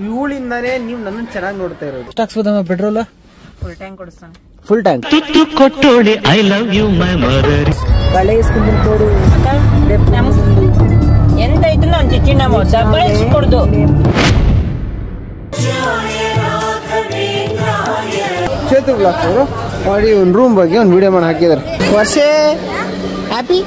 ಇವಳಿಂದಾನೇ ನೀವು ನನ್ನನ್ನು ಚೆನ್ನಾಗಿ ನೋಡ್ತಾ ಇರೋದು. ಎಷ್ಟು ಹಾಕ್ಸ್ಬೋದಮ್ಮ ಪೆಟ್ರೋಲ್? ಫುಲ್ ಟ್ಯಾಂಕ್ ಕೊಡಿಸ್ತಾನೆ. Full tank. ತುತ್ತು ಕೊಟ್ಟೋಳಿ I love you my mother. ಬಳೆ ಇಸ್ಕೊಂಡು ಕೊಡು. ಎಂತ ಇತ್ತು ನಾನು ಚಿಚ್ಚಿನ ಡಬ್ಬ ಇಸ್ಕೊಡ್ದು. ಚೇತು ಬ್ಲಾಕ್ ಅವರು ಮಾಡಿ ಒಂದು ರೂಮ್ ಬಗ್ಗೆ ಒಂದು ವಿಡಿಯೋ ಮಾಡಿ ಹಾಕಿದ್ದಾರೆ. ವರ್ಷೆ ಹ್ಯಾಪಿ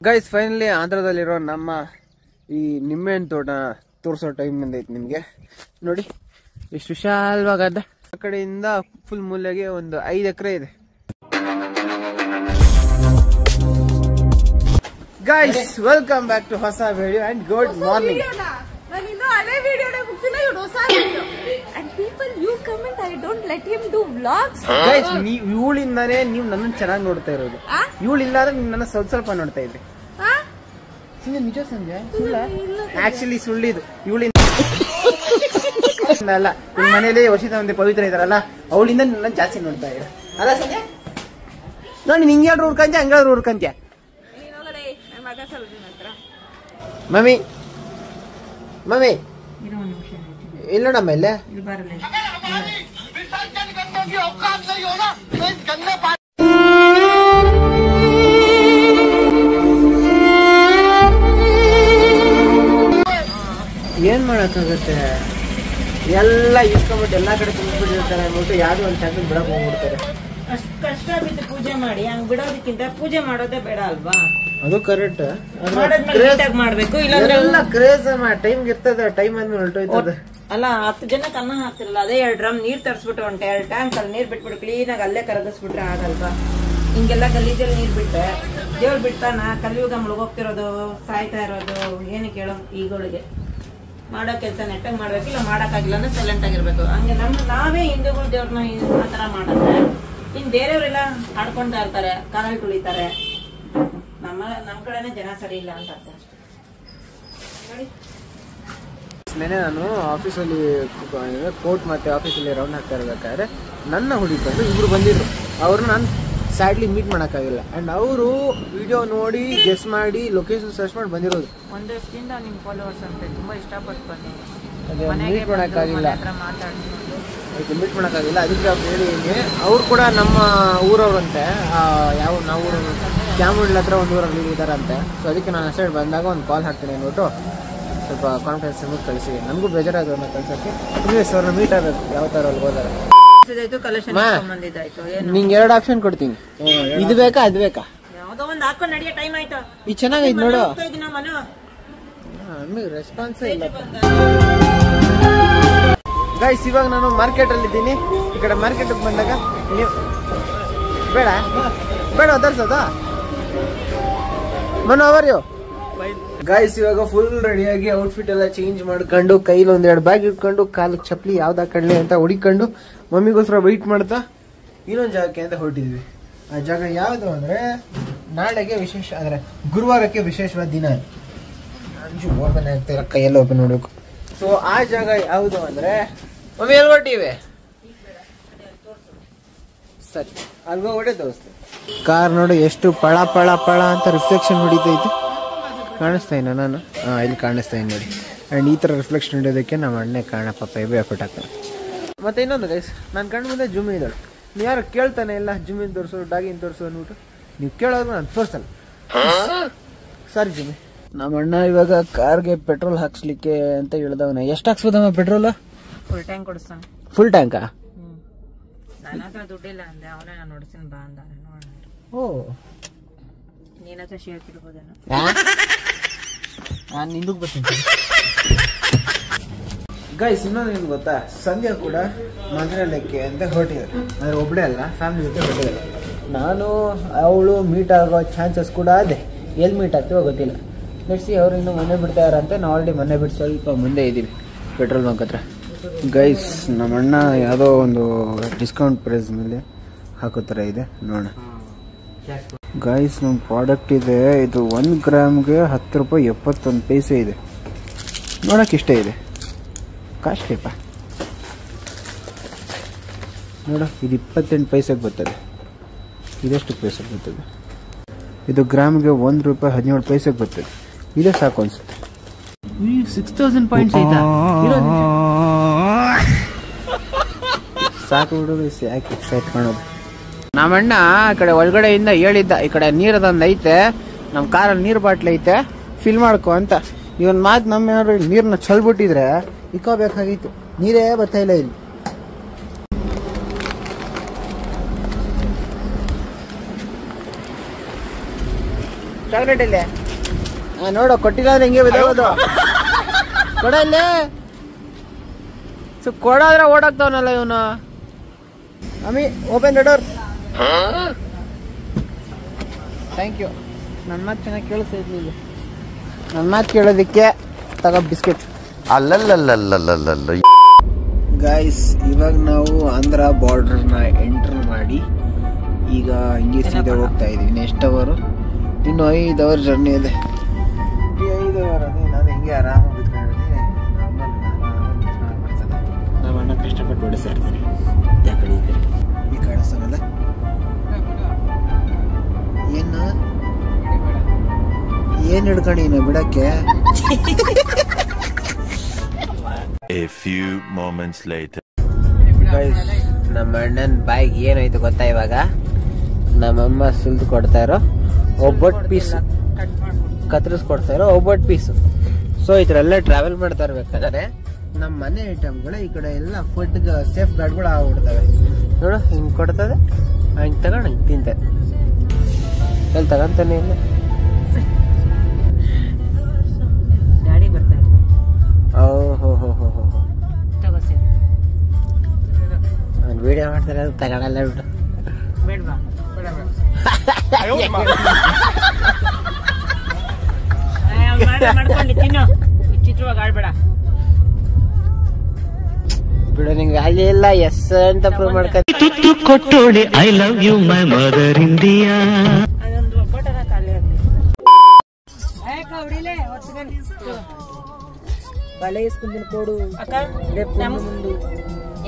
ಗೈಸ್, ಫೈನಲಿ ಆಂಧ್ರದಲ್ಲಿರೋ ನಮ್ಮ ಈ ನಿಂಬೆಹಣ್ಣು ತೋಟ ತೋರಿಸೋ ಟೈಮ್ ಬಂದೈತೆ ನಿಮ್ಗೆ. ನೋಡಿ ಎಷ್ಟು ವಿಶಾಲವಾಗದ. ಆ ಕಡೆಯಿಂದ ಫುಲ್ ಮೂಲೆಗೆ ಒಂದು 5 ಎಕರೆ ಇದೆ. ಗೈಸ್, ವೆಲ್ಕಮ್ ಬ್ಯಾಕ್ ಟು ಹೊಸ video and good morning. Guys, ಇವಳಿಂದಾನೇ ನೀವು ನನ್ನನ್ನು ಚೆನ್ನಾಗಿ ನೋಡ್ತಾ ಇರೋದು. ಇವಳಿಲ್ಲ ಅಂದ್ರೆ ನೀವು ನನ್ನ ಸ್ವಲ್ಪ ನೋಡ್ತಾ ಇದ್ರಿ. ನಿಜ ಸಂಜೆ ಸುಳ್ಳ? ಆಕ್ಚುಲಿ ಸುಳ್ಳಿದು. ಇವಳಿಂದ ಅಲ್ಲ, ನಿಮ್ಮ ಮನೇಲಿ ವರ್ಷಿತ ಮಂದಿ ಪವಿತ್ರ ಇದಾರಲ್ಲ, ಅವಳಿಂದ ನನ್ನ ಜಾಸ್ತಿ ನೋಡ್ತಾ ಇರ ಅಲ್ಲ ಸಂಜೆ? ನೋಡಿ, ಹಿಂಗಾದ್ರೂ ಹುಡ್ಕಂತ್ಯ ಹಂಗಾದ್ರೂ ಹುಡ್ಕಂತ್ಯ. ಮಮ್ಮಿ ಮಮ್ಮಿ ಇಲ್ಲ ನಮ್ಮಲ್ಲೇ ಏನ್ ಮಾಡಕ್ಕಾಗತ್ತೆ? ಎಲ್ಲ ಇಸ್ಕೊಂಡ್ಬಿಟ್ಟು ಎಲ್ಲಾ ಕಡೆ ತುಂಬಿಬಿಟ್ಟಿರ್ತಾರೆ ಅಂದ್ಬಿಟ್ಟು ಯಾವ್ದು ಒಂದು ಚಾಕಿ ಬಿಡಕ್ ಹೋಗ್ಬಿಡ್ತಾರೆ. ಅಷ್ಟು ಕಷ್ಟ ಬಿದ್ದು ಪೂಜೆ ಮಾಡಿ ಹಂಗ್ ಬಿಡೋದಕ್ಕಿಂತ ಪೂಜೆ ಮಾಡೋದೇ ಬೇಡ ಅಲ್ವಾ? ಅದು ಕರೆಕ್ಟ್. ಮಾಡ್ಬೇಕು. ಇಲ್ಲ ಕ್ರೇಜ್ ಟೈಮ್ ಇರ್ತದೆ, ಟೈಮ್ ಅಂದ್ಮೇಲೆ ಹೊರಟೋಯ್ತದೆ. ಅಲ್ಲ 10 ಜನಕ್ಕೆ ಅನ್ನ ಹಾಕ್ತಿರಲ್ಲ, ಅದೇ 2 ಡ್ರಮ್ ನೀರ್ ತರಿಸ್ಬಿಟ್ಟು 2 ಟ್ಯಾಂಕ್ ಅಲ್ಲಿ ನೀರ್ ಬಿಟ್ಬಿಟ್ಟು ಕ್ಲೀನ್ ಆಗಿ ಅಲ್ಲೇ ಕರಗಿಸ್ಬಿಟ್ರೆ ಆಗಲ್ವಾ? ಹಿಂಗೆಲ್ಲ ಗಲೀಜಲ್ಲಿ ನೀರ್ ಬಿಟ್ರೆ ದೇವ್ರು ಬಿಡ್ತಾನ? ಕಲಿಯುಗ ಮುಳುಗೋಗ್ತಿರೋದು, ಸಾಯ್ತಾ ಇರೋದು ಏನಕ್ಕೆ ಹೇಳೋ? ಈಗಳಿಗೆ ಮಾಡೋ ಕೆಲಸ ನೆಟ್ಟಾಗಿ ಮಾಡ್ಬೇಕು. ಇಲ್ಲ ಮಾಡಕ್ಕಾಗಿಲ್ಲ ಅಂದ್ರೆ ಸೈಲೆಂಟ್ ಆಗಿರ್ಬೇಕು. ಹಂಗೆ ನಾವೇ ಹಿಂದೂಗಳು ದೇವ್ರನ್ನ ಆ ತರ ಮಾಡಿದ್ರೆ ಇನ್ ಬೇರೆಯವರೆಲ್ಲ ಆಡ್ಕೊಂತಾ ಇರ್ತಾರೆ, ಕಾಲಲ್ಲಿ ತುಳಿತಾರೆ. ನಮ್ ಕಡೆನೆ ಜನ ಸರಿ ಇಲ್ಲ ಅಂತ ಅರ್ಥ ಅಷ್ಟೇ. ನೋಡಿ, ನೆನೆ ನಾನು ಆಫೀಸಲ್ಲಿ ಕೋರ್ಟ್ ಮತ್ತೆ ಆಫೀಸಲ್ಲಿ ರೌಂಡ್ ಹಾಕ್ತಾ ಇರ್ಬೇಕಾದ್ರೆ ನನ್ನ ಹುಡುಕೊಂಡು ಇಬ್ರು ಬಂದಿದ್ರು. ಅವ್ರನ್ನ ನಾನು ಸ್ಯಾಡ್ಲಿ ಮೀಟ್ ಮಾಡೋಕ್ಕಾಗಿಲ್ಲ. ಅಂಡ್ ಅವರು ವಿಡಿಯೋ ನೋಡಿ ಗೆಸ್ ಮಾಡಿ ಲೊಕೇಶನ್ ಸರ್ಚ್ ಮಾಡಿ ಬಂದಿರೋದು. ಒಂದು ವರ್ಷದಿಂದ ನಿಮ್ ಫಾಲೋವರ್ಸ್ ಅಂತ ತುಂಬಾ ಇಷ್ಟಪಟ್ಟು ಬನ್ನಿ. ಮೀಟ್ ಮಾಡೋಕ್ಕಾಗಿಲ್ಲ, ಮೀಟ್ ಮಾಡೋಕ್ಕಾಗಿಲ್ಲ. ಅದಕ್ಕೆ ಅವ್ರು ಹೇಳಿದ್ದೀನಿ. ಅವ್ರು ಕೂಡ ನಮ್ಮ ಊರವ್ರಂತೆ. ಯಾವ ನಾವು ಕ್ಯಾಮೂಲ್ ಹತ್ರ ಒಂದು ಊರಲ್ಲಿ ಇದ್ದಾರಂತೆ. ಸೊ ಅದಕ್ಕೆ ನಾನು ಅಷ್ಟೇ ಬಂದಾಗ ಒಂದು ಕಾಲ್ ಹಾಕ್ತೀನಿ ಅಂದ್ಬಿಟ್ಟು ಸ್ವಲ್ಪ ಕಾನ್ಫಿಡೆನ್ಸ್ ನಿಮಗೆ ಕಳಿಸಿ. ನನಗೂ ಬೇಜಾರಾದ್ರು ಅವ್ರನ್ನ ಕಳ್ಸೋಕ್ಕೆ. ಇನ್ವೇಸ್ ಅವ್ರನ್ನ ಮೀಟ್ ಆಗಬೇಕು ಯಾವ ಥರ ಅಲ್ಲಿ ಹೋದಾಗ. ನಿಂಗೆ 2 ಆಪ್ಷನ್ ಕೊಡ್ತೀನಿ. ಇದು ಬೇಕಾ ಅದು ಬೇಕಾ? ಯಾವ್ದೋ ಒಂದು ಹಾಕೊಂಡು ನಡೆಯೋ ಟೈಮ್ ಆಯ್ತು. ಇದು ಚೆನ್ನಾಗೈತೆ ನೋಡು. ರೆಸ್ಪಾನ್ಸ್ ಇಲ್ಲ. ಗೈಸ್, ಇವಾಗ ನಾನು ಮಾರ್ಕೆಟ್ ಅಲ್ಲಿ ಇದ್ದೀನಿ. ಈ ಕಡೆ ಮಾರ್ಕೆಟ್ ಬಂದಾಗ ನೀವು ಬೇಡ ಬೇಡ ಒದರ್ಸೋದ ಮನು ಅವರ್ ಯು ಗೈಸ್. ಇವಾಗ ಫುಲ್ ರೆಡಿಯಾಗಿ ಔಟ್ಫಿಟ್ ಎಲ್ಲ ಚೇಂಜ್ ಮಾಡ್ಕೊಂಡು ಕೈಲಿ 1-2 ಬ್ಯಾಗ್ ಇಟ್ಕೊಂಡು ಕಾಲಕ್ಕೆ ಚಪ್ಪಲಿ ಯಾವ್ದು ಹಾಕೊಳ್ಳಿ ಅಂತ ಹುಡಿಕೊಂಡು ಮಮ್ಮಿಗೋಸ್ಕರ ವೆಯ್ಟ್ ಮಾಡ್ತಾ ಇನ್ನೊಂದು ಜಾಗಕ್ಕೆ ಅಂತ ಹೊರಟಿದ್ವಿ. ಆ ಜಾಗ ಯಾವುದು ಅಂದ್ರೆ ನಾಳೆಗೆ ವಿಶೇಷ ಅಂದ್ರೆ ಗುರುವಾರಕ್ಕೆ ವಿಶೇಷವಾದ ದಿನ. ಅಂಜು ಓಪನ್ ಆಗ್ತಾ ಇಲ್ಲ, ಕೈಯಲ್ಲಿ ಓಪನ್ ನೋಡ್ಬೇಕು. ಸೊ ಆ ಜಾಗ ಯಾವುದು ಅಂದ್ರೆ ಮಮ್ಮಿ ಎಲ್ಲಿ ಹೊರಟಿವೆ? ಸರಿ, ಅಲ್ಗೋ ಹೊಡೆ ತೋರಿಸ್ತೀನಿ. ಕಾರ್ ನೋಡಿ ಎಷ್ಟು ಪಳ ಪಳ ಪಳ ಅಂತ ರಿಫ್ಲೆಕ್ಷನ್ ಹೊಡಿತೈತೆ. ಕಾಣಿಸ್ತಾ ಇನ್ನ ನಾನು ಇಲ್ಲಿ ಕಾಣಿಸ್ತಾ ಇದ್ದೀನಿ ನೋಡಿ. ಆ್ಯಂಡ್ ಈ ಥರ ರಿಫ್ಲೆಕ್ಷನ್ ಹೊಡಿಯೋದಕ್ಕೆ ನಮ್ಮ ಅಣ್ಣೆ ಕಾರಣ. ಪಾಪ ಹೆವಿ ಎಫರ್ಟ್ ಆಗ್ತಾನೆ. ಮತ್ತೆ ಇನ್ನೊಂದು ಗೈಸ್, ನನ್ನ ಕಣ್ಣು ಮುಂದೆ ಜುಮ್ಮಿ ಇದ್ದಾಳೆ. ನೀವು ಯಾರು ಕೇಳ್ತಾನೆ ಇಲ್ಲ ಜುಮ್ಮಿನ ತೋರಿಸು ಡಾಗಿನ ತೋರಿಸು ಅಂದ್ಬಿಟ್ಟು. ನೀವು ಕೇಳೋದು ನಾನು ತೋರಿಸಲ್ಲ. ಸರಿ ಜುಮ್ಮಿ. ನಮ್ಮ ಅಣ್ಣ ಇವಾಗ ಕಾರ್ಗೆ ಪೆಟ್ರೋಲ್ ಹಾಕ್ಸ್ಲಿಕ್ಕೆ ಅಂತ ಹೇಳ್ದವನ. ಎಷ್ಟು ಹಾಕ್ಸ್ಬೋದಮ್ಮ ಪೆಟ್ರೋಲ್? ಫುಲ್ ಟ್ಯಾಂಕ್ ಕೊಡಿಸ್ತಾನೆ. ಫುಲ್ ಟ್ಯಾಂಕಾ? ನನ್ನ ಹತ್ರ ದುಡ್ಡಿಲ್ಲ ಅಂದೆ, ಅವನೇ ನಾನು ನೋಡಿಸ್ತೀನಿ ಬಾ ಅಂದ. ಓ, ನೀನ ಹತ್ರ ಶೇರ್ ತಿಳ್ಬೋದೇನೋ. ನಾನು ನಿಂದಕ್ಕೆ ಬರ್ತೀನಿ. ಗೈಸ್, ಇನ್ನೊಂದು ಏನು ಗೊತ್ತಾ? ಸಂಧ್ಯಾ ಕೂಡ ಮಂತ್ರಾಲಯಕ್ಕೆ ಅಂತ ಹೊರಟಿದ್ದಾರೆ. ಅಂದರೆ ಒಬ್ಬಳೇ ಅಲ್ಲ, ಫ್ಯಾಮಿಲಿ ಜೊತೆ ಹೊರಟಿದ್ದಾರೆ. ನಾನು ಅವಳು ಮೀಟ್ ಆಗೋ ಚಾನ್ಸಸ್ ಕೂಡ ಇದೆ. ಎಲ್ಲಿ ಮೀಟ್ ಆಗ್ತೀವೋ ಗೊತ್ತಿಲ್ಲ. ನೆಕ್ಸ್ಟ್ ಅವರು ಇನ್ನೂ ಮನೆ ಬಿಡ್ತಾ ಇರೋಂತೆ. ನಾವು ಆಲ್ರೆಡಿ ಮನೆ ಬಿಟ್ಟು ಸ್ವಲ್ಪ ಮುಂದೆ ಇದ್ದೀವಿ ಪೆಟ್ರೋಲ್ ಬಂಕ್ ಹತ್ರ. ಗೈಸ್, ನಮ್ಮಣ್ಣ ಯಾವುದೋ ಒಂದು ಡಿಸ್ಕೌಂಟ್ ಪ್ರೈಸ್ ಮೇಲೆ ಹಾಕೋ ಥರ ಇದೆ, ನೋಡೋಣ. ಗೈಸ್, ನಮ್ಮ ಪ್ರಾಡಕ್ಟ್ ಇದೆ. ಇದು 1 ಗ್ರಾಮ್ಗೆ 10 ರೂಪಾಯಿ 71 ಪೈಸೆ ಇದೆ. ನೋಡೋಕೆ ಇಷ್ಟ ಇದೆ, ಕಾಸ್ಟ್ಲಿಪ್ಪ. ನೋಡು, ಇದು 28 ಪೈಸೆಗೆ ಬರ್ತದೆ. ಇದೆಷ್ಟು ಪೈಸೆಗೆ ಬರ್ತದೆ? ಇದು ಗ್ರಾಮ್ಗೆ 1 ರೂಪಾಯಿ 17 ಪೈಸೆಗೆ ಬರ್ತದೆ. ಇದೇ ಸಾಕು ಅನ್ಸುತ್ತೆ. 6000 ಪಾಯಿಂಟ್ಸ್ ಆಯ್ತಾ? ಸಾಕು ಹುಡುಗ, ಯಾಕೆ ಎಕ್ಸೈಟ್ ಮಾಡೋದು. ನಮ್ಮಣ್ಣ ಆ ಕಡೆ ಒಳಗಡೆಯಿಂದ ಹೇಳಿದ್ದ, ಈ ಕಡೆ ನೀರದೊಂದು ಐತೆ, ನಮ್ಮ ಕಾರಲ್ಲಿ ನೀರು ಬಾಟ್ಲಿ ಐತೆ, ಫಿಲ್ ಮಾಡ್ಕೊ ಅಂತ. ಇವನ್ ಮಾತು ನಮ್ಮ ನೀರನ್ನ ಚಲ್ಬಿಟ್ಟಿದ್ರೆ ಇಕ್ಕೋಬೇಕಾಗಿತ್ತು. ನೀರೇ ಬರ್ತಾ ಇಲ್ಲ ಇಲ್ಲಿ. ಚಾಕ್ಲೇಟ್ ಇಲ್ಲೇ ನೋಡು, ಕೊಟ್ಟಿಲ್ಲ ಅಂದ್ರೆ ಹಿಂಗೆ ಬಿದ್ದೋಗೋದು. ಕೊಡ ಇಲ್ಲೇ, ಕೊಡಾದ್ರೆ ಓಡಾಕ್ತಾವನಲ್ಲ ಇವನು. ಅಮ್ಮಿ open the door. Thank you. ನನ್ನ ಮಾತು ಚೆನ್ನಾಗಿ ಕೇಳಿಸ್ತಾ ಇರ್ಲಿಲ್ಲ. ನನ್ನ ಮಾತು ಕೇಳೋದಕ್ಕೆ ತಗೋ ಬಿಸ್ಕೆಟ್. ಅಲ್ಲಲ್ಲಲ್ಲಲ್ಲಲ್ಲಲ್ಲ ಗೈಸ್, ಇವಾಗ ನಾವು ಆಂಧ್ರ ಬಾರ್ಡರ್ನ ಎಂಟರ್ ಮಾಡಿ ಈಗ ಹಿಂಗೆ ಸೀದಾ ಹೋಗ್ತಾ ಇದೀವಿ. ನೆಕ್ಸ್ಟ್ ಅವರು ಇನ್ನು 5 ಅವರ್ ಜರ್ನಿ ಇದೆ. 5 ಅವರ್ ಅದೇ ನಾನು ಹಿಂಗೆ ಆರಾಮಾಗಿ ಬಿತ್ಕೊಂಡಿರ್ತೀನಿ. ನಮ್ಮ ಅಣ್ಣ ಕಷ್ಟಪಟ್ಟು ಓಡಿಸ್ತಾ ಇರ್ತೀನಿ. ಯಾಕಡೆ ಈ ಕಾಣಿಸ್ತಾನಲ್ಲ, ಏನ್ ಹಿಡ್ಕೊಂಡಿನ ಬಿಡಕ್ಕೆ. A few moments later. Guys, ನಮ್ಮ ಅಣ್ಣನ ಬಾಯಿಗೆ ಏನಾಯ್ತು ಗೊತ್ತಾ? ಇವಾಗ ನಮ್ಮಮ್ಮ ಸುಲ್ದು ಕೊಡ್ತಾ ಇರೋ ಒಬ್ಬಟ್ಟು ಪೀಸ್, ಕತ್ತರಿಸ್ಕೊಡ್ತಾ ಇರೋ ಒಬ್ಬಟ್ಟು ಪೀಸ್. ಸೊ ಈ ಥರ ಎಲ್ಲ ಟ್ರಾವೆಲ್ ಮಾಡ್ತಾ ಇರ್ಬೇಕಾದ್ರೆ ನಮ್ಮ ಮನೆ ಐಟಮ್ಗಳು ಈ ಕಡೆ ಎಲ್ಲ ಫುಡ್ ಸೇಫ್ ಗಾರ್ಡ್ಗಳು ಆಗ್ಬಿಡ್ತವೆ. ನೋಡು, ಹಿಂಗೆ ಕೊಡ್ತದೆ, ಹಂಗೆ ತಗೊಂಡು ಹಂಗೆ ತಿಂತೆ. ಎಲ್ಲಿ ತಗೊಂತಾನೆ ಇಲ್ಲ. ಗಾಡಿ ಬರ್ತಾರೆ. ಓಹೋ ಹೋ ಹೋ ಹೋ ಹೋ, ನಾನು ವಿಡಿಯೋ ಮಾಡ್ತಾರೆ, ಅದು ತಗೊಳಲ್ಲ ಬಿಡು. ಬೇಡವಾ? ಮಾಡ್ಕೊಂಡು ತಿನ್ನು, ವಿಚಿತ್ರವಾಗಿ ಆಡ್ಬೇಡ ಬಿಡು. ನಿಂಗೆ ವ್ಯಾಲ್ಯೂ ಇಲ್ಲ, ಎಸ್ ಅಂತ ಪ್ರೂವ್ ಮಾಡ್ಕೊ. ತುತ್ತು ಕೊಟ್ಟೋಳೆ I love you my mother India. ಅದೊಂದು ಒಬ್ಬಟ್ಟನ ಖಾಲಿ ಬಳೆ ಇಸ್ಕೊಂದಿನ ಕೊಡು ಅಕ್ಕ.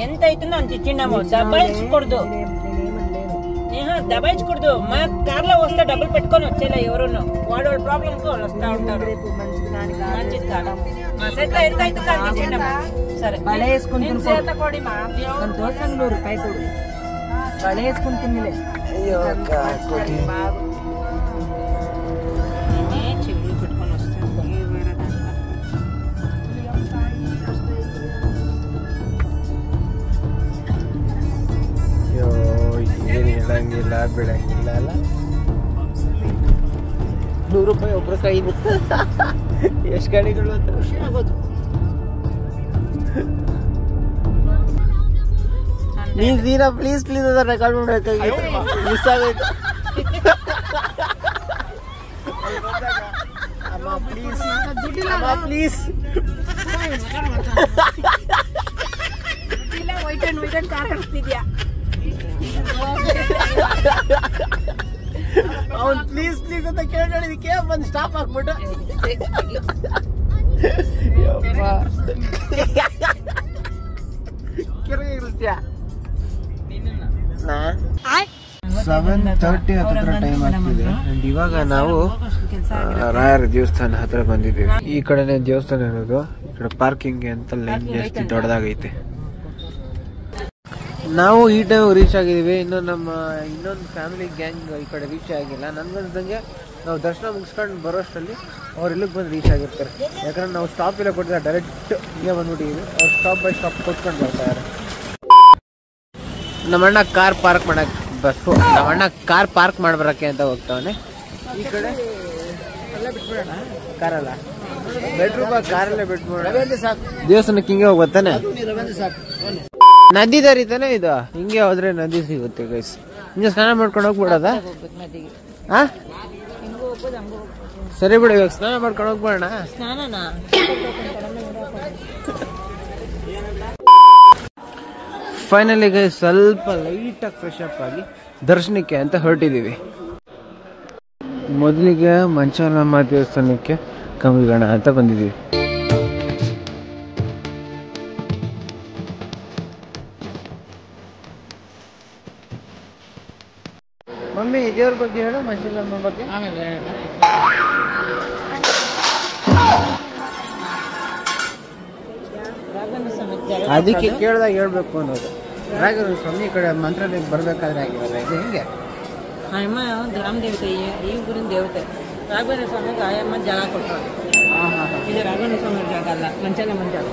ಎಂತ ಐತು ನಾನು ಚಿನ್ನಮ್ಮ ದಬಾಯಿಸ್ಕೊಡ್ದು, దబాయించకూడదు. మా కార్లో వస్తే డబ్బులు పెట్టుకొని వచ్చేలా ఎవరును వాడు ప్రాబ్లమ్ కు వస్తా ఉంటారు. మంచిది కాదు మా చేతిలో ఎంత అవుతుందో అంత చిన్నమ్మా. సరే బಳೆ వేసుకుంటుంది చేత కొడి మా దోశ 100 రూపాయలు కొడు. బಳೆ వేసుకుంటుందిలే. అయ్యో చెవులు పెట్టుకొని వస్తాను. ಏನು ಹೇಳಂಗಿಲ್ಲ ಬಿಡಂಗಿಲ್ಲ ಅಲ್ಲ. 100 ರೂಪಾಯಿ ಒಬ್ರ ಕೈದು ಎಷ್ಟು ಗಾಡಿಗಳು ಅಂತ ಆಗೋದು. ನೀನ್ ಸೀರಾ ಪ್ಲೀಸ್ ಪ್ಲೀಸ್ ಅದ ರೆಕಾರ್ಡ್ ಮಾಡ್ಬೇಕಾಗಿತ್ತು, ಮಿಸ್ ಆಗೋಯ್ತು. ಅಮ್ಮ ಪ್ಲೀಸ್, ಅಮ್ಮ ಪ್ಲೀಸ್. ವೈಟ್ ಅಂಡ್ ಕಾರ್ ಹರಿಸ್ತಿದ್ಯಾ? ಅವ್ನು ಪ್ಲೀಸ್ ಪ್ಲೀಸ್ ಅಂತ ಕೇಳಿದಕ್ಕೆ ಬಂದು ಸ್ಟಾಪ್ ಹಾಕ್ಬಿಟ್ಟು ಕಿರುಗಿರ್ತೀಯ. 7:30 ಹತ್ರ ಟೈಮ್ ಆಗ್ತಿದೆ. ಅಂಡ್ ಇವಾಗ ನಾವು ರಾಯರ ದೇವಸ್ಥಾನ ಹತ್ರ ಬಂದಿದ್ದೀವಿ. ಈ ಕಡೆನೆ ದೇವಸ್ಥಾನ ಇರೋದು. ಈ ಕಡೆ ಪಾರ್ಕಿಂಗ್ ಅಂತ ಲೈನ್ ಜಾಸ್ತಿ ದೊಡ್ಡದಾಗೈತೆ. ನಾವು ಈ ಟೈಮ್ ರೀಚ್ ಆಗಿದ್ದೀವಿ. ಇನ್ನು ನಮ್ಮ ಇನ್ನೊಂದು ಫ್ಯಾಮಿಲಿ ಗ್ಯಾಂಗ್ ಈ ಕಡೆ ರೀಚ್ ಆಗಿಲ್ಲ. ನನ್ಗನ್ಸ್ದಂಗೆ ನಾವು ದರ್ಶನ ಮುಗಿಸ್ಕೊಂಡು ಬರೋಷ್ಟರಲ್ಲಿ ಅವ್ರು ಇಲ್ಲಿಗೆ ಬಂದು ರೀಚ್ ಆಗಿರ್ತಾರೆ. ಯಾಕಂದ್ರೆ ನಾವು ಸ್ಟಾಪ್ ಇಲ್ಲ ಕೊಟ್ಟಿಲ್ಲ, ಡೈರೆಕ್ಟ್ ಹಿಂಗೆ ಬಂದ್ಬಿಟ್ಟಿದ್ದೀವಿ. ಅವ್ರು ಸ್ಟಾಪ್ ಬೈ ಸ್ಟಾಪ್ ಕೊಟ್ಕೊಂಡು ಬರ್ತಾರೆ. ನಮ್ಮಣ್ಣ ಕಾರ್ ಪಾರ್ಕ್ ಮಾಡಕ್ಕೆ ಬಸ್ಸು, ನಮ್ಮಣ್ಣ ಕಾರ್ ಪಾರ್ಕ್ ಮಾಡ್ಬರಕ್ಕೆ ಅಂತ ಹೋಗ್ತಾವನೆ. ಈ ಕಡೆ ಎಲ್ಲ ಬಿಟ್ಬಿಡೋಣ, ಕಾರಲ್ಲ ಬೆಡ್ರೂಮ್ ಕಾರಲ್ಲೇ ಬಿಟ್ಬಿಡೋಣ. ದೇವಸ್ಥಾನಕ್ಕೆ ಹಿಂಗೆ ಹೋಗಿ ಬರ್ತಾನೆ. ನದಿ ದಾರಿ ತಾನೆ ಇದು, ಹಿಂಗೆ ಹೋದ್ರೆ ನದಿ ಸಿಗುತ್ತೆ ಗೈಸ್. ಹಿಂಗೆ ಸ್ನಾನ ಮಾಡ್ಕೊಂಡು ಹೋಗ್ಬಿಡೋದ? ಹಾ ಸರಿ ಬಿಡು, ಇವಾಗ ಸ್ನಾನ ಮಾಡ್ಕೊಂಡು ಹೋಗ್ಬಿಡೋಣ. ಸ್ನಾನನಾ? ಫೈನಲಿ ಗೈಸ್ ಸ್ವಲ್ಪ ಲೈಟಾಗಿ ಫ್ರೆಶ್ ಅಪ್ ಆಗಿ ದರ್ಶನಕ್ಕೆ ಅಂತ ಹೊರಟಿದ್ದೀವಿ. ಮೊದಲಿಗೆ ಮಂಚಾಲಮ್ಮ ದೇವಸ್ಥಾನಕ್ಕೆ ಕಂಬಿಗಣ ಅಂತ ಬಂದಿದ್ದೀವಿ. ಮಮ್ಮಿ ದೇವ್ರ ಬಗ್ಗೆ ಹೇಳು, ಮಂಜುಳಮ್ಮ ಬಗ್ಗೆ. ಆಮೇಲೆ ಅದಕ್ಕೆ ಕೇಳಿದಾಗ ಹೇಳ್ಬೇಕು ಅನ್ನೋದು. ರಾಘವೇಂದ್ರ ಸ್ವಾಮಿ ಈ ಕಡೆ ಮಂತ್ರಾಲಯಕ್ಕೆ ಬರ್ಬೇಕಾದ್ರೆ ಆಗಿರೋದು ಇದು ಹೆಂಗೆ? ಆಯಮ್ಮ ಗ್ರಾಮ ದೇವತೆ, ಈ ಊರಿನ ದೇವತೆ. ರಾಘವೇಂದ್ರ ಸ್ವಾಮಿಗೆ ಆಯಮ್ಮ ಜಾಗ ಕೊಟ್ಟರು. ಇದು ರಾಘವೇಂದ್ರ ಸ್ವಾಮಿ ಜಾಗ ಅಲ್ಲ, ಮಂಚಾಲಮ್ಮ ಜಾಗ.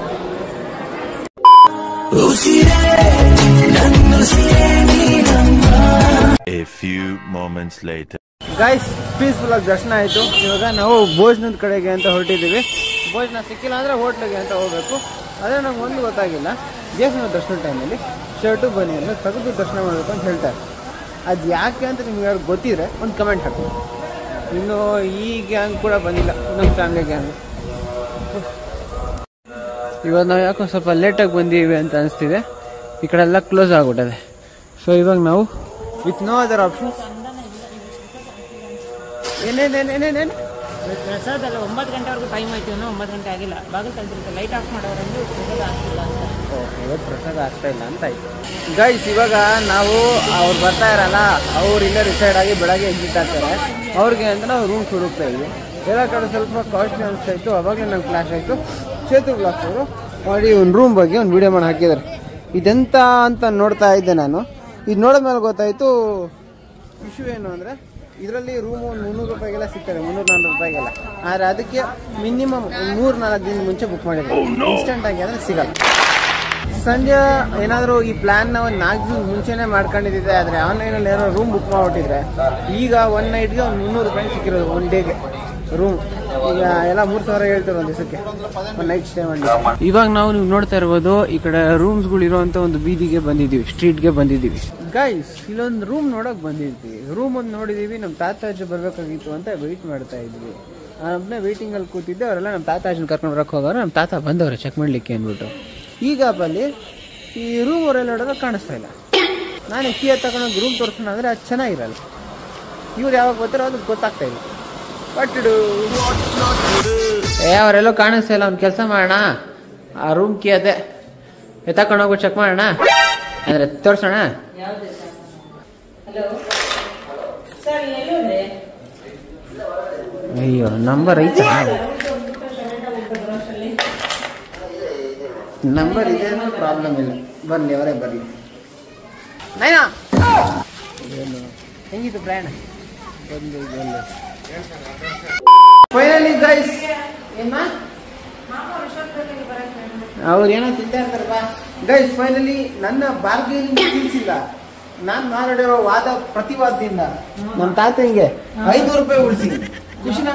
A few moments later. Guys, peaceful ಆಗಿ ದರ್ಶನ ಆಯಿತು. ಇವಾಗ ನಾವು ಭೋಜನದ ಕಡೆಗೆ ಅಂತ ಹೊರಟಿದ್ದೀವಿ. ಭೋಜನ ಸಿಕ್ಕಿಲ್ಲ ಅಂದರೆ ಹೋಟ್ಲಿಗೆ ಅಂತ ಹೋಗ್ಬೇಕು. ಅದೇ ನಮ್ಗೆ ಒಂದು ಗೊತ್ತಾಗಿಲ್ಲ, ದೇವಸ್ಥಾನ ದರ್ಶನ ಟೈಮಲ್ಲಿ ಶರ್ಟು ಬನಿಯನ್ನು ತೆಗೆದು ದರ್ಶನ ಮಾಡಬೇಕು ಅಂತ ಹೇಳ್ತಾರೆ. ಅದು ಯಾಕೆ ಅಂತ ನಿಮ್ಗೆ ಯಾರು ಗೊತ್ತಿದ್ರೆ ಒಂದು ಕಮೆಂಟ್ ಹಾಕಿ. ಇನ್ನು ಈ ಗ್ಯಾಂಗ್ ಕೂಡ ಬಂದಿಲ್ಲ, ನಮ್ಮ ಫ್ಯಾಮಿಲಿ ಗ್ಯಾಂಗ್. ಇವಾಗ ನಾವು ಯಾಕೋ ಸ್ವಲ್ಪ ಲೇಟಾಗಿ ಬಂದೀವಿ ಅಂತ ಅನಿಸ್ತಿದೆ. ಈ ಕಡೆ ಎಲ್ಲ ಕ್ಲೋಸ್ ಆಗಿಬಿಟ್ಟಿದೆ. ಸೊ ಇವಾಗ ನಾವು ವಿತ್ ನೋ ಅದರ್ ಆಪ್ಷನ್ಸ್ ಏನೇನೇನೇನೇನೇನು ಪ್ರಸಾದಲ್ಲ, 9 ಗಂಟೆವರೆಗೂ ಟೈಮ್ ಆಯ್ತು. 9 ಗಂಟೆ ಆಗಿಲ್ಲ, ಬಾಗಿಲು ತಂದಿರುತ್ತೆ. ಲೈಟ್ ಆಫ್ ಮಾಡೋರಂದು ಪ್ರಸಾದ ಆಗ್ತಿಲ್ಲ ಅಂತ. ಇವತ್ತು ಪ್ರಸಾದ ಆಗ್ತಾ ಇಲ್ಲ ಅಂತ ಆಯ್ತು. ಗೈಸ್, ಇವಾಗ ನಾವು ಅವ್ರು ಬರ್ತಾ ಇರಲ್ಲ, ಅವ್ರು ಇಲ್ಲೇ ರಿಸೈಡ್ ಆಗಿ ಬೆಳಗ್ಗೆ ಎಕ್ಸಿಟ್ ಆಗ್ತಾರೆ. ಅವ್ರಿಗೆ ಅಂತ ನಾವು ರೂಮ್ಸ್ ಹುಡುಕ್ತಾ ಇದ್ವಿ. ಎಲ್ಲ ಕಡೆ ಸ್ವಲ್ಪ ಕಾಸ್ಟ್ಲಿ ಅನಿಸ್ತಾ ಇತ್ತು. ಅವಾಗಲೇ ನಂಗೆ ಫ್ಲಾಶ್ ಆಯಿತು. ಸೇತು ಬ್ಲಾಕ್ಸ್ ಅವರು ಮಾಡಿ ಒಂದು ರೂಮ್ ಬಗ್ಗೆ ಒಂದು ವಿಡಿಯೋ ಮಾಡಿ ಹಾಕಿದ್ದಾರೆ. ಇದೆಂತ ಅಂತ ನೋಡ್ತಾ ಇದ್ದೆ ನಾನು. ಇದು ನೋಡಿದ್ಮೇಲೆ ಗೊತ್ತಾಯಿತು ಇಶ್ಯೂ ಏನು ಅಂದರೆ, ಇದರಲ್ಲಿ ರೂಮು 300 ರೂಪಾಯಿಗೆಲ್ಲ ಸಿಗ್ತದೆ, 300-400 ರೂಪಾಯಿಗೆಲ್ಲ. ಆದರೆ ಅದಕ್ಕೆ ಮಿನಿಮಮ್ 3-4 ದಿನ ಮುಂಚೆ ಬುಕ್ ಮಾಡಿದ್ರು. ಇನ್ಸ್ಟೆಂಟ್ ಆಗಿ ಅಂದರೆ ಸಿಗಲ್ಲ. ಸಂಜೆ ಏನಾದರೂ ಈ ಪ್ಲ್ಯಾನ್ನ ಒಂದು 4 ದಿನ ಮುಂಚೆನೇ ಮಾಡ್ಕೊಂಡಿದ್ದೆ. ಆದರೆ ಆನ್ಲೈನಲ್ಲಿ ಏನೋ ರೂಮ್ ಬುಕ್ ಮಾಡಿಬಿಟ್ಟಿದ್ರೆ ಈಗ ಒನ್ ನೈಟ್ಗೆ ಒಂದು 300 ರೂಪಾಯಿ ಸಿಕ್ಕಿರೋದು, ಒನ್ ಡೇಗೆ ರೂಮ್. ಈಗ ಎಲ್ಲ 3000 ಹೇಳ್ತಾರೆ ಒಂದು ದಿವಸಕ್ಕೆ, ಒಂದು ನೈಟ್ ಸ್ಟೇ ಮಾಡಿ. ಇವಾಗ ನಾವು ನೀವು ನೋಡ್ತಾ ಇರ್ಬೋದು, ಈ ಕಡೆ ರೂಮ್ಸ್ಗಳು ಇರುವಂಥ ಒಂದು ಬೀದಿಗೆ ಬಂದಿದ್ದೀವಿ, ಸ್ಟ್ರೀಟ್ಗೆ ಬಂದಿದ್ದೀವಿ. ಗೈಸ್, ಇಲ್ಲೊಂದು ರೂಮ್ ನೋಡೋಕೆ ಬಂದಿದ್ವಿ. ರೂಮ್ ಒಂದು ನೋಡಿದ್ದೀವಿ. ನಮ್ಮ ತಾತಾಜು ಬರಬೇಕಾಗಿತ್ತು ಅಂತ ವೆಯ್ಟ್ ಮಾಡ್ತಾ ಇದ್ವಿ. ನಮ್ಮನ್ನ ವೆಯ್ಟಿಂಗಲ್ಲಿ ಕೂತಿದ್ದೆ. ಅವರೆಲ್ಲ ನಮ್ಮ ತಾತಾಜನ ಕರ್ಕೊಂಡು ಬರೋಕ್ಕೆ ಹೋಗೋರು. ನಮ್ಮ ತಾತ ಬಂದವ್ರೆ ಚೆಕ್ ಮಾಡಲಿಕ್ಕೆ ಅಂದ್ಬಿಟ್ಟು. ಈಗ ಅಲ್ಲಿ ಈ ರೂಮ್ ಅವರೆಲ್ಲ ನೋಡೋದು ಕಾಣಿಸ್ತಾ ಇಲ್ಲ. ನಾನು ಕೀ ತಗೊಂಡೋಗಿ ರೂಮ್ ತೋರಿಸೋಣ ಅಂದರೆ ಅದು ಚೆನ್ನಾಗಿರಲ್ಲ. ಇವ್ರು ಯಾವಾಗ ಬರ್ತಾರೋ ಅದಕ್ಕೆ ಗೊತ್ತಾಗ್ತಾ ಇಲ್ಲ. ಅವರೆಲ್ಲೋ ಕಾಣಿಸ್ತಾ ಇಲ್ಲ. ಒಂದು ಕೆಲಸ ಮಾಡೋಣ, ಆ ರೂಮ್ ಕೀ ಅದೇ ಎತ್ತಕೊಂಡೋಗ್ಬಿಟ್ಟು ಚೆಕ್ ಮಾಡೋಣ, ಅಂದರೆ ತೋರಿಸೋಣ. ಅಯ್ಯೋ, ನಂಬರ್ ಐತಾ? ನಂಬರ್ ಇದೆ, ಪ್ರಾಬ್ಲಮ್ ಇಲ್ಲ. ಬರಲಿ, ಅವರೇ ಬರಲಿ. ನೈನಾ, ಏನು ಹೆಂಗಿತ್ತು ಪ್ರಯಾಣ? ಫೈನಲಿ ಗೈಸ್, ಅವ್ರು ಏನೋ ತಿಂತಾ ಇರ್ತಾರೆ ಬಾ. ಗೈಸ್, ಫೈನಲಿ ನನ್ನ ಬಾರ್ಗೇನಿಂಗ್ ತಿಳಿಸಿಲ್ಲ. ನಾನು ಮಾಡಿರೋ ವಾದ ಪ್ರತಿವಾದದಿಂದ ನಮ್ಮ ತಾತ ಹಿಂಗೆ 500 ರೂಪಾಯಿ ಉಳಿಸಿ ಖುಷಿನ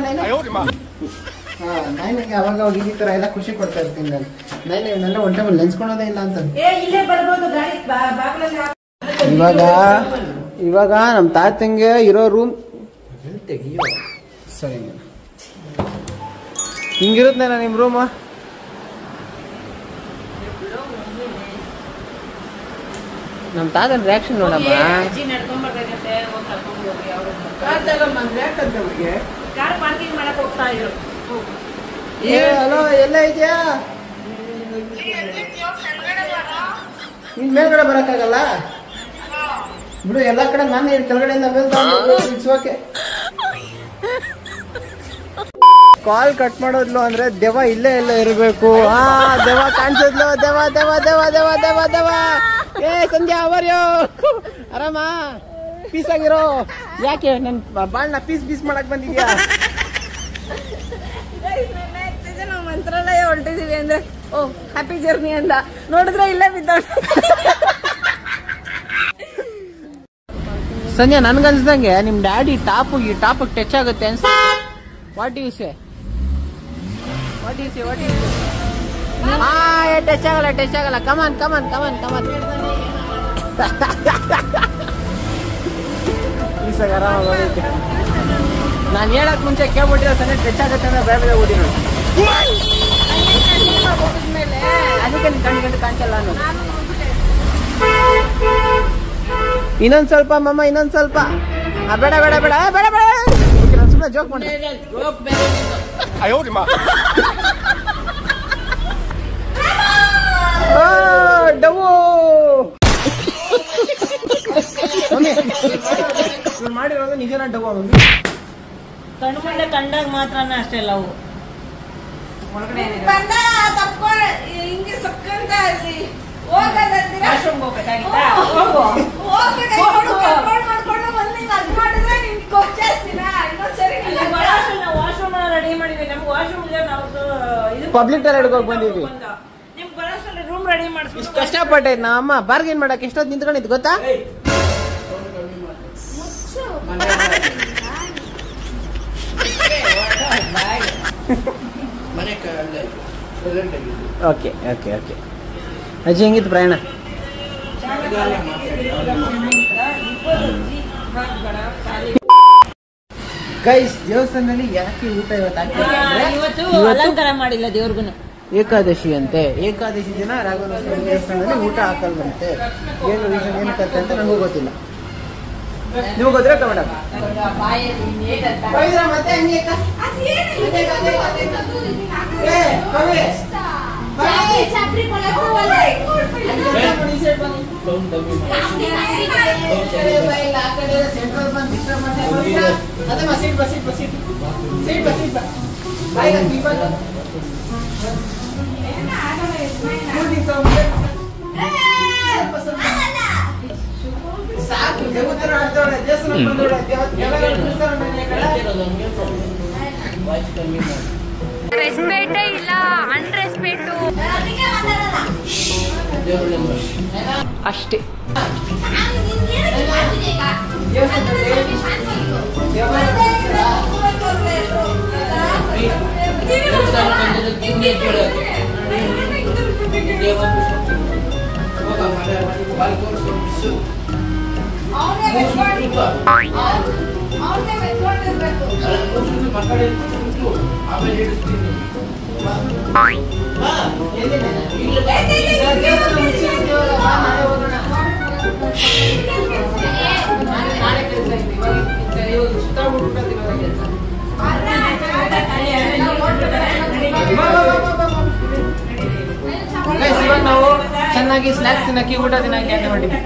ನೈನಿಗೆ ಅವಾಗ ಅವಾಗ ಈ ತರ ಎಲ್ಲ ಖುಷಿ ಕೊಡ್ತಾ ಇರ್ತೀನಿ ನಾನು. ನನ್ನ ಒನ್ ಟೈಮ್ ನೆನ್ಸ್ಕೊಳೋದೇ ಇಲ್ಲ ಅಂತ. ಇವಾಗ ನಮ್ಮ ತಾತಂಗೆ ಇರೋ ರೂಮ್ ಸರಿ ಹಿಂಗಿರುತ್ತೆ ನಿಮ್ಮ ರೂಮ್. ನಮ್ಮ ತಾತನ ರಿಯಾಕ್ಷನ್ ನೋಡಮ್ಮ. ಹಲೋ, ಎಲ್ಲ ಇದೆಯಾ? ನಿನ್ ಮೇಲ್ಗಡೆ ಬರಕ್ಕಾಗಲ್ಲ ಬಿಡು. ಎಲ್ಲಾ ಕಡೆ ನಾನು ಕೆಳಗಡೆಯಿಂದ ಇಟ್ಸೋಕೆ ಕಾಲ್ ಕಟ್ ಮಾಡೋದ್ಲು ಅಂದ್ರೆ ದೆವ್ವ ಇಲ್ಲೇ ಎಲ್ಲ ಇರಬೇಕು. ದೆವ್ವ ಕಾಣಿಸಿದ್ಲು. ದೆವ್ವ ದೆವ್ವ ದೆವ್ವ ದೆವ್ವ ದೆವ್ವ ದೆವ್ವ. ಏ ಸಂಧ್ಯಾ, ಅವರ್ಯೋ ಆರಾಮ? ಪೀಸ್ ಆಗಿರೋ. ಯಾಕೆ ನನ್ ಬಾಳ್ನ ಪೀಸ್ ಮಾಡಕ್ ಬಂದಿದ್ಯಾ? ನಾವು ಮಂತ್ರಾಲಯ ಹೊರಟಿದೀವಿ ಅಂದ್ರೆ ಓ ಹ್ಯಾಪಿ ಜರ್ನಿ ಅಂತ ನೋಡಿದ್ರೆ ಇಲ್ಲೇ ಬಿದ್ದ. ಸಂಧ್ಯಾ, ನನ್ಗನ್ಸ್ದಂಗೆ ನಿಮ್ ಡ್ಯಾಡಿ ಈ ಟಾಪ್ ಟಚ್ ಆಗುತ್ತೆ ಅನ್ಸುತ್ತೆ. What you say? ಟಚ್ ಆಗಲ್ಲ. ಕಮಾನ್. ಈಸಾಗ ಆರಾಮಾಗಿ ನಾನು ಹೇಳಕ್ ಮುಂಚೆ ಕೇಳ್ಬಿಟ್ಟಿರೋ ಸಣ್ಣ ಟಚ್ ಆಗುತ್ತೆ ಅಂದ್ರೆ ಬೇರೆ ಓದಿ ನೋಡಿ. ಅದಕ್ಕೆ ಕಣ್ಣು ಕಾಣಿಸಲ್ಲ ಅನ್ನೋದು. ಇನ್ನೊಂದ್ ಸ್ವಲ್ಪ ಮಮ್ಮ, ಇನ್ನೊಂದ್ ಸ್ವಲ್ಪ. ಬೇಡ ನಾನು ಸುಮ್ಮನೆ ಜೋಕ್ ಮಾಡಿ. ಡವು ಮಮ್ಮಿ ಮಾಡಿರೋದು ನಿಜನ ಡಬ್ಬ ಕಣ್ಣು ಮುಂದೆ ಕಂಡಾಗ ಮಾತ್ರನೇ ಅಷ್ಟೇ ಲವ್. ಒಳಗಡೆ ಹಿಂಗೆ ಸಕ್ಕಂತ ಅಲ್ಲಿ ವಾಶ್ರೂಮ್ ಹೋಗ್ಬೇಕಾಗಿತ್ತಾ? ವಾಶ್ರೂಮ್ ರೆಡಿ ಮಾಡಿದ್ವಿ. ನಮ್ಗೆ ವಾಶ್ರೂಮ್ ಇಲ್ಲ, ನಾವು ಪಬ್ಲಿಕ್ ಟಾಯ್ಲೆಟ್ ಹೋಗಿ ಬಂದಿದ್ವಿ. ನಿಮ್ಗೆ ಬರೋಷ್ಟರಲ್ಲಿ ರೂಮ್ ರೆಡಿ ಮಾಡಿಸ್ಬಿಟ್ಟು ಕಷ್ಟಪಟ್ಟೆ ಅಮ್ಮ ಬಾರ್ಗೇನ್ ಮಾಡಕ್ ಎಷ್ಟೊತ್ತು ನಿಂತ್ಕೊಂಡಿದ್ದು ಗೊತ್ತಾ? Okay okay okay. ಅಜ್ಜಿ ಹೆಂಗಿತ್ತು ಪ್ರಯಾಣ? ಗೈಸ್, ದೇವಸ್ಥಾನದಲ್ಲಿ ಯಾಕೆ ಊಟ ಇವತ್ತು ಅಲಂಕಾರ ಮಾಡಿಲ್ಲ ದೇವ್ರಿಗೂ. ಏಕಾದಶಿ ಅಂತೆ. ಏಕಾದಶಿ ದಿನ ರಾಘವೇಂದ್ರ ದೇವಸ್ಥಾನದಲ್ಲಿ ಊಟ ಹಾಕಲ್ವಂತೆ. ಏನು ರೀಸನ್ ಏನು ಕತೆ ಅಂತ ನನಗೂ ಗೊತ್ತಿಲ್ಲ. ನೀವು ಗೊತ್ತಿರ ಕನ್ನಡ ಮತ್ತೆ ಸಾಕು ದೇವತರ ಆಡ್ತಾಳೆ ದೇವಸ್ಥಾನ ಬಂದೋಳೆ ರೆಸ್ಪೆಕ್ಟ್ ಇಲ್ಲ, ಅನ್ರೆಸ್ಪೆಕ್ಟ್ ಅಷ್ಟೇ. ನಾವು ಚೆನ್ನಾಗಿ ಸ್ನಾಕ್ಸ್ ತಿನ್ನಕ್ಕೆ ಊಟ ತಿನ್ನಕ್ಕೆ ಅಂತ ಮಾಡಿದ್ವಿ.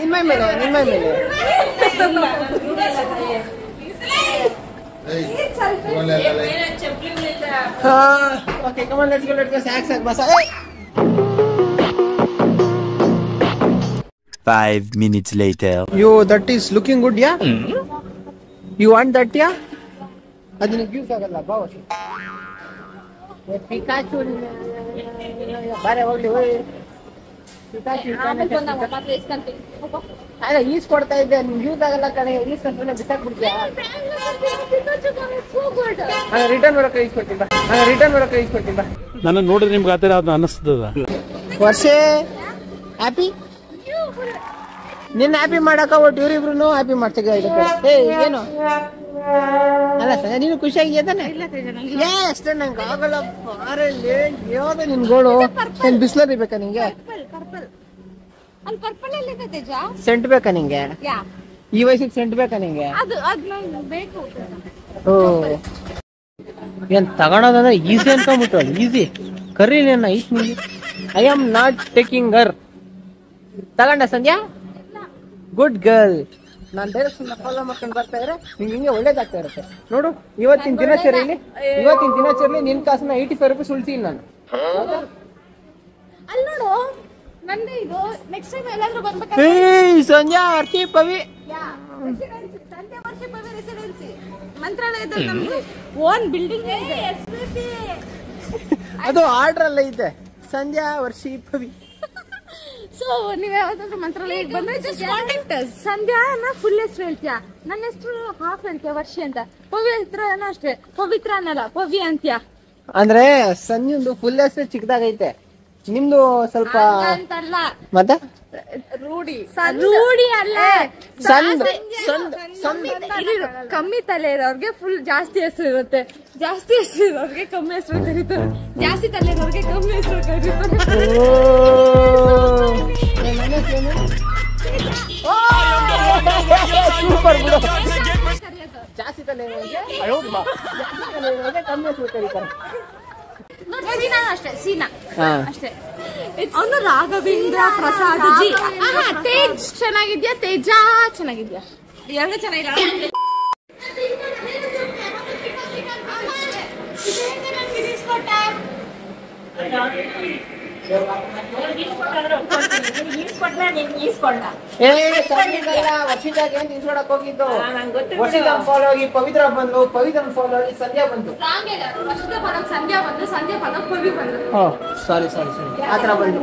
ನಿನ್ಮೈ ಮೇಲೆ Okay, come on, let's go. Sack, basa. 5 minutes later. You, that is looking good, yeah? You want that, yeah? Adina use agalla, bawa. Pikachu. Bare hogli hoy. Pikachu. ಅಲ್ಲ ಈಸ್ ಕೊಡ್ತಾ ಇದ್ದೆ, ಯೂಸ್ ಆಗಲ್ಲ ಕಡೆ ಈಸ್ ಕಂಟ್ರೆ ಬಿಸಾಕ್ಬಿಡ್ತೀಯ. ರಿಟರ್ನ್ ಮಾಡಕ್ಕೆ ಈಸ್ಕೊಡ್ತೀನಿ ಬಾ. ನನ್ನ ನೋಡ್ರಿ ನಿಮ್ಗೆ ಆ ಥರ ಅದು ಅನ್ನಿಸ್ತದ. ವರ್ಷೆ ಹ್ಯಾಪಿ ನಿನ್ನ ಹ್ಯಾಪಿ ಮಾಡಕ ಒಟ್ಟು ಇವ್ರಿಬ್ರು ಹ್ಯಾಪಿ ಮಾಡ್ತೀವಿ. ಏನು ಅಲ್ಲ ಸರ್, ನೀನು ಖುಷಿಯಾಗಿ ತಾನೆ? ಅಷ್ಟೇ ನಂಗೆ ಆಗಲ್ಲ. ಯಾವ್ದು ನಿನ್ ಗೋಳು? ಏನ್ ಬಿಸ್ಲರಿ ಬೇಕಾ ನಿಂಗೆ? ಸೆಂಟ್ ಬೇಕಾ ನಿಂಗೆ? ಈ ವಯಸ್ಸಿಗೆ ಸೆಂಟ್ ಬೇಕಾ ನಿಂಗೆ? ಓ, ಏನ್ ತಗೊಳೋದಂದ್ರೆ ಈಸಿ ಅನ್ಕೊಂಬಿಟ್ಟು ಈಸಿ ಕರೀ ಐತ್ ನಿಂಗೆ. I am not taking her. ತಗೊಂಡ ಸಂಧ್ಯಾ? Good girl. ನಾನ್ ಡೈರೆಕ್ಷನ್ ಫಾಲೋ ಮಾಡ್ಕೊಂಡು ಬರ್ತಾ ಇದ್ರೆ ನಿಂಗೆ ಹಿಂಗೆ ಒಳ್ಳೇದಾಗ್ತಾ ಇರುತ್ತೆ. ನೋಡು, ಇವತ್ತಿನ ದಿನಚರಿಯಲ್ಲಿ ನಿನ್ ಕಾಸನ್ನ 85 ರೂಪೀಸ್ ಉಳಿಸಿ ನಾನು. ಅಲ್ಲಿ ನೋಡು, ನಂದೇ ಇದು. ನೆಕ್ಸ್ಟ್ ಟೈಮ್ ಎಲ್ಲಾದ್ರೂ ಬರ್ಬೇಕು. ಸಂಧ್ಯಾ, ಅರ್ಚಿ, ಪವಿ, ಸಂಧ್ಯಾ ವರ್ಷ ಪವಿ ರೆಸಿಡೆನ್ಸಿ ಮಂತ್ರಾಲಯದಲ್ಲಿ ನಮ್ದು ಓನ್ ಬಿಲ್ಡಿಂಗ್ ಇದೆ. ಅದು ಆರ್ಡರ್ ಅಲ್ಲ ಇದೆ. ಸಂಧ್ಯಾ, ವರ್ಷಿ, ಪವಿ. ಸೊ ನೀವ್ ಯಾವ್ದಾದ್ರು ಮಂತ್ರಾಲಯಕ್ಕೆ ಬಂದ್ರೆ ಜಸ್ಟ್ ಕಾಂಟ್ಯಾಕ್ಟ್ ಅಸ್. ಸಂಧ್ಯಾ ನಾ ಫುಲ್ ಹೆಸರು ಹೇಳ್ತೀಯಾ, ನನ್ನ ಹೆಸರು ಹಾಫ್ ಹೇಳ್ತೀಯ ವರ್ಷಿ ಅಂತ. ಪವಿತ್ರ ಅಷ್ಟೇ, ಪವಿತ್ರ ಅನ್ನಲ್ಲ, ಪವಿ ಅಂತ್ಯ. ಅಂದ್ರೆ ಸಂಜೆಂದು ಫುಲ್ ಹೆಸರು ಚಿಕ್ಕದಾಗೈತೆ, ನಿಮ್ದು ಸ್ವಲ್ಪ ಅಂತಲ್ಲ ಮತ್ತೆ ರೂಢಿ ರೂಢಿ ಅಲ್ಲ ಕಮ್ಮಿ ತಲೆ ಇರೋರ್ಗೆ ಫುಲ್ ಜಾಸ್ತಿ ಹೆಸರು ಇರುತ್ತೆ, ಜಾಸ್ತಿ ಹೆಸರು ಇರೋರ್ಗೆ ಕಮ್ಮಿ ಹೆಸರು ಕರೀತಾರೆ, ಜಾಸ್ತಿ ತಲೆ ಇರೋರ್ಗೆ ಕಮ್ಮಿ ಹೆಸರು ಕರೀತಾರೆ. ಸೂಪರ್ ಬಿಡು. ಜಾಸ್ತಿ ತಲೆ ಇರೋರ್ಗೆ ಕಮ್ಮಿ ಹೆಸರು ಕರೀತಾರೆ. ಅಷ್ಟೇ ಸೀನಾ ಅಷ್ಟೇ. ಅವನು ರಾಘವೇಂದ್ರ ಪ್ರಸಾದ್ ಜಿ. ತೇಜ್ ಚೆನ್ನಾಗಿದ್ಯಾ? ತೇಜ ಚೆನ್ನಾಗಿದ್ಯಾ? ಎರಡು ಚೆನ್ನಾಗಿಲ್ಲ. ಹೋಗಿದ್ದು ವರ್ಷದ ಫಾಲೋ ಆಗಿ ಪವಿತ್ರ ಬಂದು, ಪವಿತ್ರ ಫಾಲೋ ಆಗಿ ಸಂಧ್ಯಾ ಬಂದು, ಸಂಧ್ಯಾ ಬಂದು, ಸಂಧ್ಯಾ ಪದಕ್ ಪವಿ ಬಂದು. ಸಾರಿ ಆತರ ಬಂದು.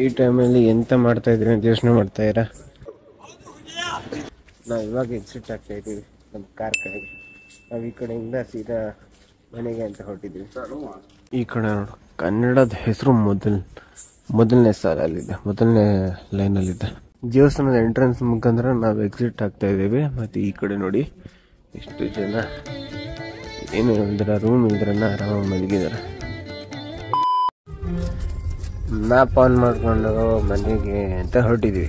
ಈ ಟೈಮಲ್ಲಿ ಎಂತ ಮಾಡ್ತಾ ಇದ್ರಿ ಅಂತ ಯೋಚನೆ ಮಾಡ್ತಾ ಇರಾ? ನಾವು ಇವಾಗ ಎಕ್ಸಿಟ್ ಆಗ್ತಾ ಇದ್ದೀವಿ ನಮ್ಮ ಕಾರ್ ಕಡೆಗೆ. ನಾವು ಈ ಕಡೆಯಿಂದ ಸೀದಾ ಮನೆಗೆ ಅಂತ ಹೊರಟಿದ್ವಿ. ಈ ಕಡೆ ನೋಡು, ಕನ್ನಡದ ಹೆಸರು ಮೊದಲನೇ ಸಾಲಲ್ಲಿದೆ, ಮೊದಲನೇ ಲೈನಲ್ಲಿದೆ. ದೇವಸ್ಥಾನದ ಎಂಟ್ರೆನ್ಸ್ ಮುಖಾಂತರ ನಾವು ಎಕ್ಸಿಟ್ ಆಗ್ತಾ ಇದ್ದೀವಿ. ಮತ್ತು ಈ ಕಡೆ ನೋಡಿ ಎಷ್ಟು ಜನ ಏನು ಇಲ್ದಿರ, ರೂಮ್ ಇಲ್ದಿರನ್ನ ಆರಾಮಾಗಿ ಮಲಗಿದ್ದಾರೆ. ಮ್ಯಾಪ್ ಆನ್ ಮಾಡಿಕೊಂಡು ಮನೆಗೆ ಅಂತ ಹೊರಟಿದ್ವಿ.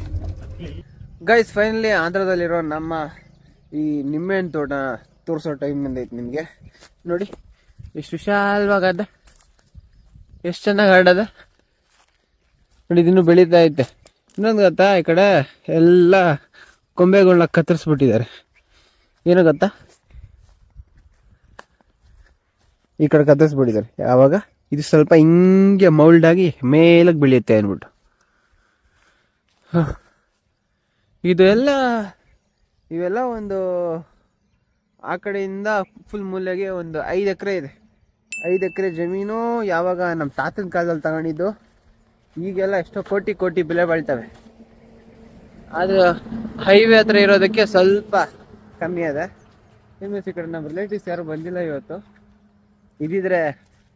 ಗೈಸ್, ಫೈನಲಿ ಆಂಧ್ರದಲ್ಲಿರೋ ನಮ್ಮ ಈ ನಿಂಬೆಹಣ್ಣು ತೋಟ ತೋರಿಸೋ ಟೈಮ್ ಬಂದೈತೆ ನಿಮಗೆ. ನೋಡಿ ಎಷ್ಟು ವಿಶಾಲವಾಗದ, ಎಷ್ಟು ಚೆನ್ನಾಗಿ ಹರಡದ ನೋಡಿ. ಇದನ್ನು ಬೆಳೀತಾ ಐತೆ. ಇನ್ನೊಂದು ಗೊತ್ತಾ, ಈ ಕಡೆ ಎಲ್ಲ ಕೊಂಬೆಗಳನ್ನ ಕತ್ತರಿಸ್ಬಿಟ್ಟಿದ್ದಾರೆ. ಏನು ಗೊತ್ತಾ, ಈ ಕಡೆ ಕತ್ತರಿಸ್ಬಿಟ್ಟಿದ್ದಾರೆ. ಯಾವಾಗ ಇದು ಸ್ವಲ್ಪ ಹಿಂಗೆ ಮೌಲ್ಡ್ ಆಗಿ ಮೇಲಕ್ಕೆ ಬೆಳೆಯುತ್ತೆ ಅಂದ್ಬಿಟ್ಟು. ಇವೆಲ್ಲ ಒಂದು ಆ ಕಡೆಯಿಂದ ಫುಲ್ ಮೂಲೆಗೆ ಒಂದು 5 ಎಕರೆ ಇದೆ. 5 ಎಕರೆ ಜಮೀನು ಯಾವಾಗ ನಮ್ಮ ತಾತನ ಕಾಲದಲ್ಲಿ ತಗೊಂಡಿದ್ದು. ಈಗೆಲ್ಲ ಎಷ್ಟೋ ಕೋಟಿ ಬೆಲೆ ಬಾಳ್ತವೆ. ಆದ್ರೆ ಹೈವೇ ಹತ್ರ ಇರೋದಕ್ಕೆ ಸ್ವಲ್ಪ ಕಮ್ಮಿ ಅದ. ಈ ಕಡೆ ನಮ್ಮ ರಿಲೇಟಿವ್ಸ್ ಯಾರು ಬಂದಿಲ್ಲ ಇವತ್ತು. ಇದಿದ್ರೆ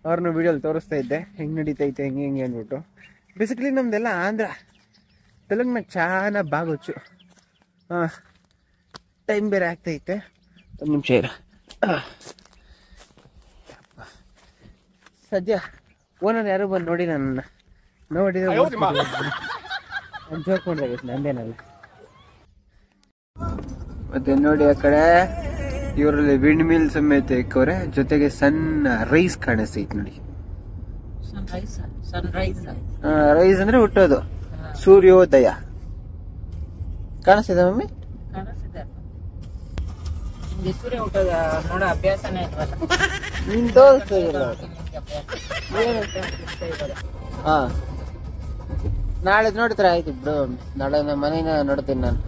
ಅವ್ರನ್ನ ವಿಡಿಯೋಲಿ ತೋರಿಸ್ತಾ ಇದ್ದೆ ಹೆಂಗೆ ನಡೀತೈತೆ ಹೆಂಗೆ ಅಂದ್ಬಿಟ್ಟು. ಬೇಸಿಕಲಿ ನಮ್ದೆಲ್ಲ ಆಂಧ್ರ, ತೆಲಂಗಾಣ ಚಾನ ಬಾಗೊಚ್ಚು. ಟೈಮ್ ಬೇರೆ ಆಗ್ತೈತೆ, ಒಂದು ನಿಮಿಷ ಇರ. ಸದ್ಯ ಓನರ್ ಯಾರು ಬಂದು ನೋಡಿ ನನ್ನ ನೋಡಿದ್ರೆ ಜೋಕ್ ಮಾಡಿದಾಗ ನಂದೇನಲ್ಲ. ಮತ್ತೆ ನೋಡಿ ಆ ಕಡೆ ಇವರಲ್ಲಿ ವಿಂಡ್ ಮಿಲ್ ಸಮೇತ ಇಕ್ಕವ್ರೆ, ಜೊತೆಗೆ ಸಣ್ಣ ರೈಸ್ ಕಾಣಿಸ್ತೈತೆ ನೋಡಿ. ರೈಸ್ ಅಂದ್ರೆ ಹುಟ್ಟೋದು, ಸೂರ್ಯೋದಯ ಕಾಣಿಸ್ತಿದೆ ಮಮ್ಮಿ. ಸೂರ್ಯ ಹುಟ್ಟೋದ ನೋಡ ಅಭ್ಯಾಸನೇ ನೀನ್ ತೋರಿಸ್ತಾ ಇಲ್ಲ. ಹಾ, ನಾಳೆ ನೋಡ್ತಾರೆ ಆಯ್ತು ಬಿಡು. ನಾಳೆ ನಮ್ಮ ಮನೇನ ನೋಡ್ತೀನಿ ನಾನು.